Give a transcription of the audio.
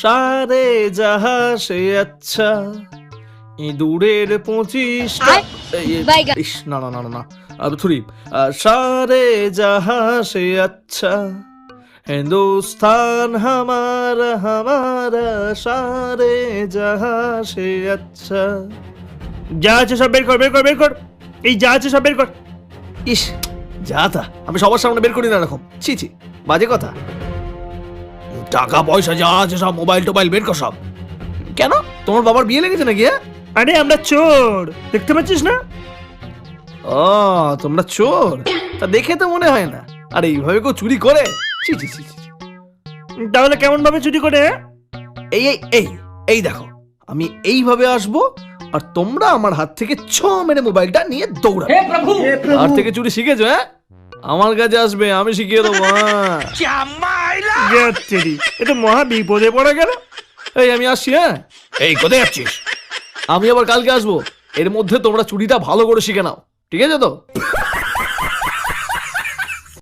সারে যাহা সে আচ্ছা, ইঁদুরের 25টা। ইস, না না না না না, থুরি। সারে যাহা সে আচ্ছা, হিন্দুস্তান হামারা হামারা, সারে যাহা সে আচ্ছা। যা আছে সব বের কর, বের কর, বের কর, এই যা আছে সব বের কর। ইস, যা তা আমি সবার সামনে বের করি না এরকম, ছি ছি, বাজে কথা। টাকা পয়সা যা আছে সব, মোবাইল টোবাইল বের কর সব। কেন, তোমার বাবার বিয়ে লেগেছে নাকি? আরে আমরা চোর, দেখতে পাচ্ছিস না? ও, তোমরা চোর? তা দেখে তো মনে হয় না। আর এইভাবে কেউ চুরি করে? ছি ছি ছি ছি। তাহলে কেমন ভাবে চুরি করে? এই এই এই এই দেখো, আমি এইভাবে আসবো আর তোমরা আমার হাত থেকে ছো মেরে মোবাইলটা নিয়ে দৌড়াবে। আর থেকে চুরি শিখেছো? হ্যাঁ, আমার কাছে আসবে, আমি শিখিয়ে দেবো। এটা মহা বিপদে পড়ে গেল। এই আমি আসছি। হ্যাঁ, এই কোথায় যাচ্ছিস? আমি আবার কালকে আসবো, এর মধ্যে তোমরা চুরিটা ভালো করে শিখে নাও, ঠিক আছে তো?